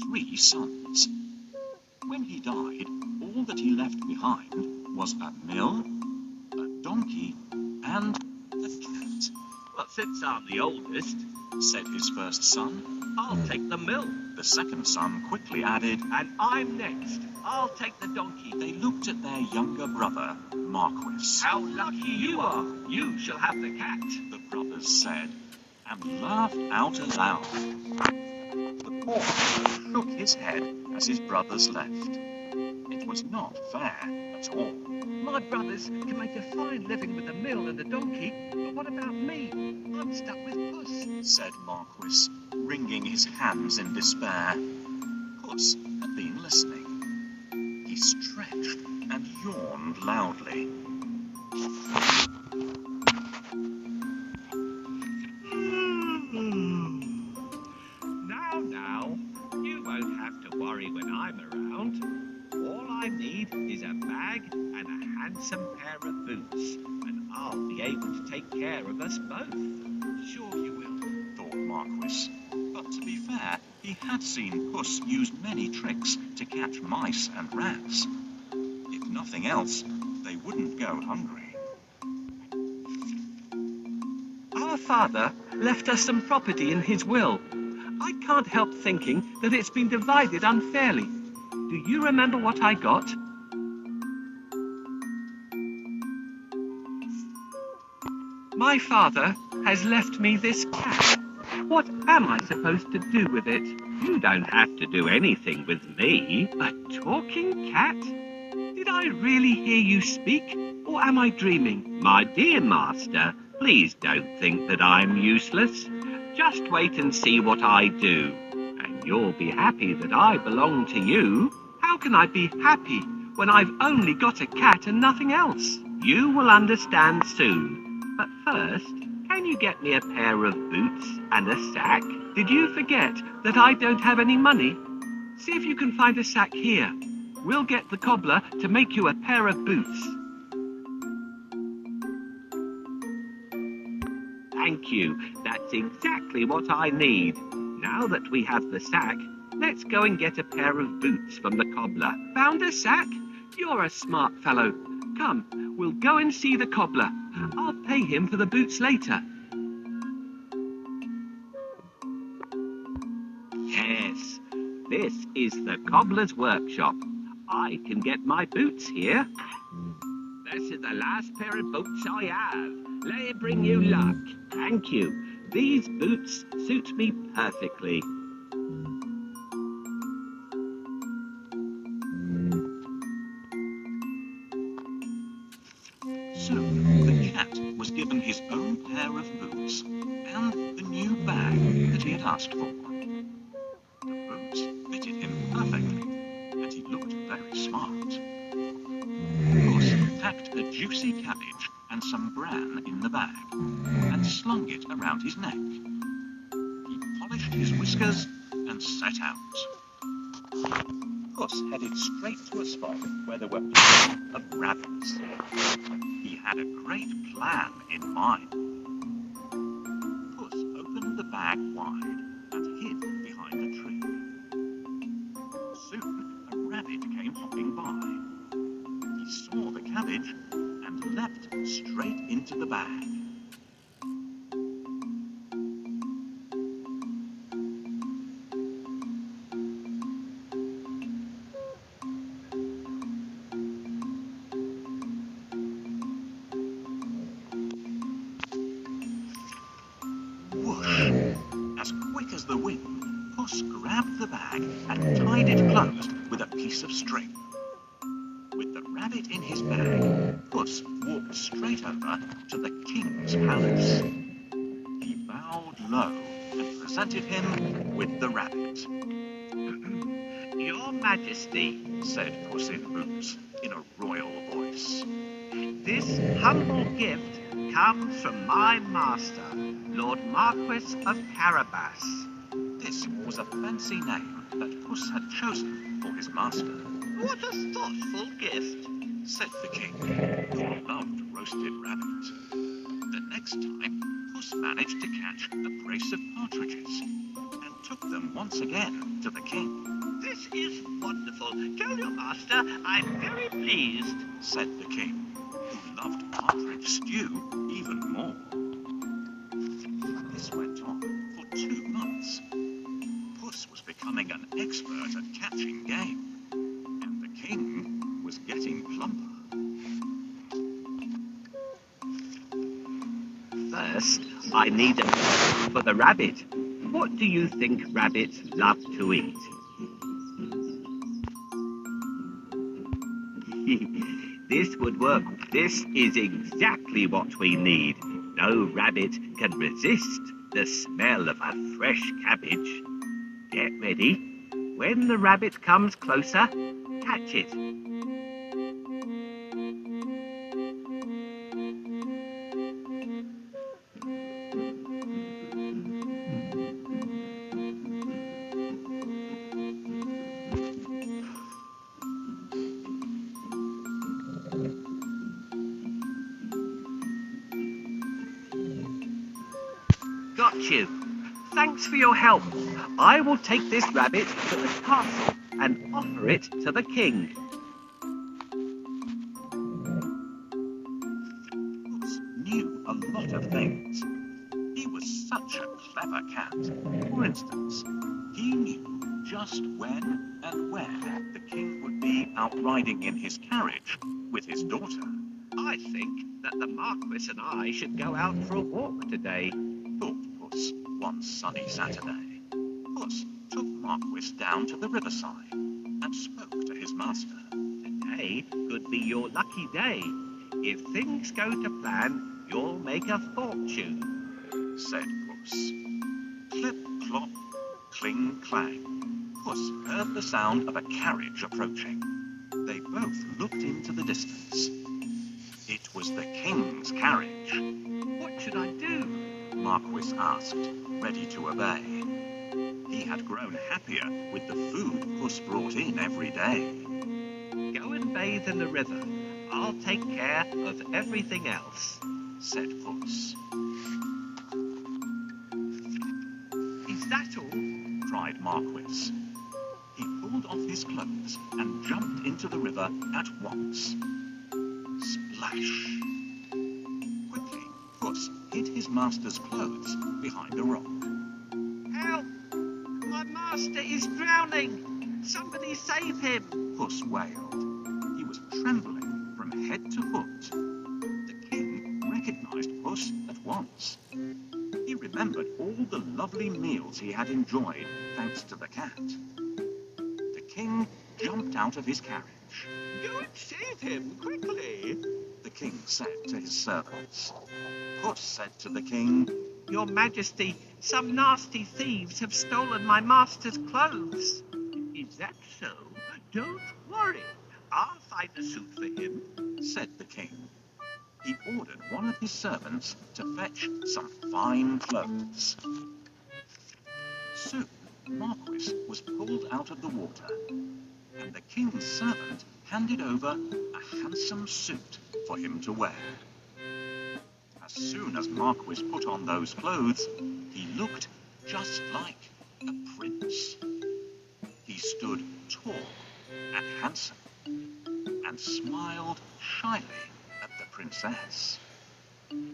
3 sons. When he died, all that he left behind was a mill, a donkey, and a cat. Well, since I'm the oldest, said his first son. I'll take the mill. The second son quickly added, And I'm next. I'll take the donkey. They looked at their younger brother, Marquis. How lucky you are. You shall have the cat. The brothers said, and laughed out aloud. The poor fellow shook his head as his brothers left. It was not fair at all. My brothers can make a fine living with the mill and the donkey, but what about me? I'm stuck with Puss, said Marquis, wringing his hands in despair. Puss had been listening. He stretched and yawned loudly. Now, you won't have to worry when I'm around. All I need is a bag and a handsome pair of boots, and I'll be able to take care of us both. Sure you will, thought Marquis. But to be fair, he had seen Puss use many tricks to catch mice and rats. If nothing else, they wouldn't go hungry. Our father left us some property in his will. I can't help thinking that it's been divided unfairly. Do you remember what I got? My father has left me this cat. What am I supposed to do with it? You don't have to do anything with me. A talking cat? Did I really hear you speak, or am I dreaming? My dear master, please don't think that I'm useless. Just wait and see what I do, and you'll be happy that I belong to you. How can I be happy when I've only got a cat and nothing else? You will understand soon. But first, can you get me a pair of boots and a sack? Did you forget that I don't have any money? See if you can find a sack here. We'll get the cobbler to make you a pair of boots. Thank you. That's exactly what I need. Now that we have the sack, let's go and get a pair of boots from the cobbler. Found a sack? You're a smart fellow. Come, we'll go and see the cobbler. I'll pay him for the boots later. Yes, this is the cobbler's workshop. I can get my boots here. This is the last pair of boots I have. Let it bring you luck. Thank you. These boots suit me perfectly. Soon the cat was given his own pair of boots and the new bag that he had asked for. The boots fitted him perfectly, and he looked very smart. Puss packed a juicy cabbage and some bran in the bag, and slung it around his neck. He polished his whiskers and set out. Puss headed straight to a spot where there were plenty of rabbits. He had a great plan in mind. Puss opened the bag wide and hid behind a tree. Soon a rabbit came hopping by. He saw the cabbage and leapt straight into the bag. Whoosh! As quick as the wind, Puss grabbed the bag and tied it closed with a piece of string. With the rabbit in his bag, Puss walked straight over to the king's palace. He bowed low and presented him with the rabbit. Your Majesty, said Puss in Boots in a royal voice. this humble gift comes from my master, Lord Marquis of Carabas. This was a fancy name that Puss had chosen for his master. What a thoughtful gift, said the king, who loved roasted rabbit. The next time, Puss managed to catch a brace of partridges, and took them once again to the king. This is wonderful. Tell your master I'm very pleased, said the king, who loved partridge stew even more. This went on for 2 months. Puss was becoming an expert at catching game, and the king was getting plumper. First, I need a food for the rabbit. What do you think rabbits love to eat? This would work. This is exactly what we need. No rabbit can resist the smell of a fresh cabbage. Get ready. When the rabbit comes closer, catch it. Got you. Thanks for your help. I will take this rabbit to the castle and offer it to the king. Puss knew a lot of things. He was such a clever cat. For instance, he knew just when and where the king would be out riding in his carriage with his daughter. I think that the Marquis and I should go out for a walk today, thought Puss one sunny Saturday. Puss took Marquis down to the riverside and spoke to his master. Today could be your lucky day. If things go to plan, you'll make a fortune, said Puss. Clip, clop, cling, clang. Puss heard the sound of a carriage approaching. They both looked into the distance. It was the king's carriage. What should I do? Marquis asked, ready to obey. He had grown happier with the food Puss brought in every day. Go and bathe in the river. I'll take care of everything else, said Puss. Is that all? Cried Marquis. He pulled off his clothes and jumped into the river at once. Splash! Quickly, Puss hid his master's clothes behind a rock. Help! My master is drowning! Somebody save him! Puss wailed. He was trembling from head to foot. The king recognized Puss at once. He remembered all the lovely meals he had enjoyed thanks to the cat. The king jumped out of his carriage. Go and save him, quickly! The king said to his servants. Puss said to the king, Your Majesty, some nasty thieves have stolen my master's clothes. Is that so? Don't worry. I'll find a suit for him, said the king. He ordered one of his servants to fetch some fine clothes. Soon, Marquis was pulled out of the water, and the king's servant handed over a handsome suit for him to wear. As soon as Marquis put on those clothes, he looked just like a prince. He stood tall and handsome, and smiled shyly at the princess.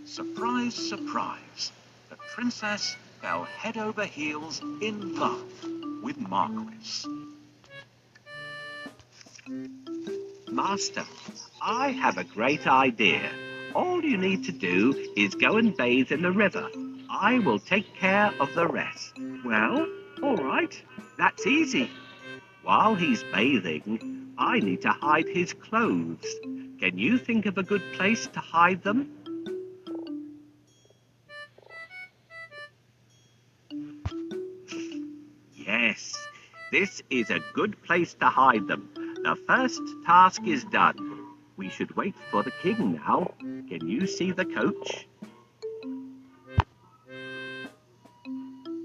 Surprise, surprise, the princess fell head over heels in love with Marquis. Master, I have a great idea. All you need to do is go and bathe in the river. I will take care of the rest. Well, all right, that's easy. While he's bathing, I need to hide his clothes. Can you think of a good place to hide them? Yes, this is a good place to hide them. The first task is done. We should wait for the king now. Can you see the coach?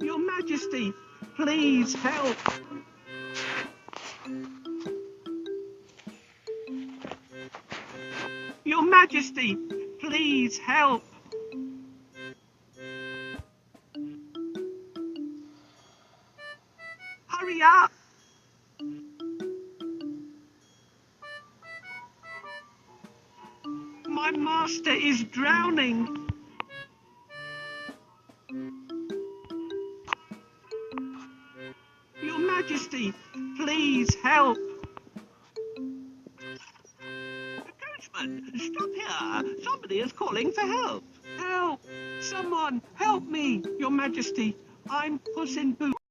Your Majesty, please help. Your Majesty, please help. Hurry up! My master is drowning. Your Majesty, please help. Coachman, stop here. Somebody is calling for help. Help! Someone, help me, Your Majesty. I'm Puss in Boots.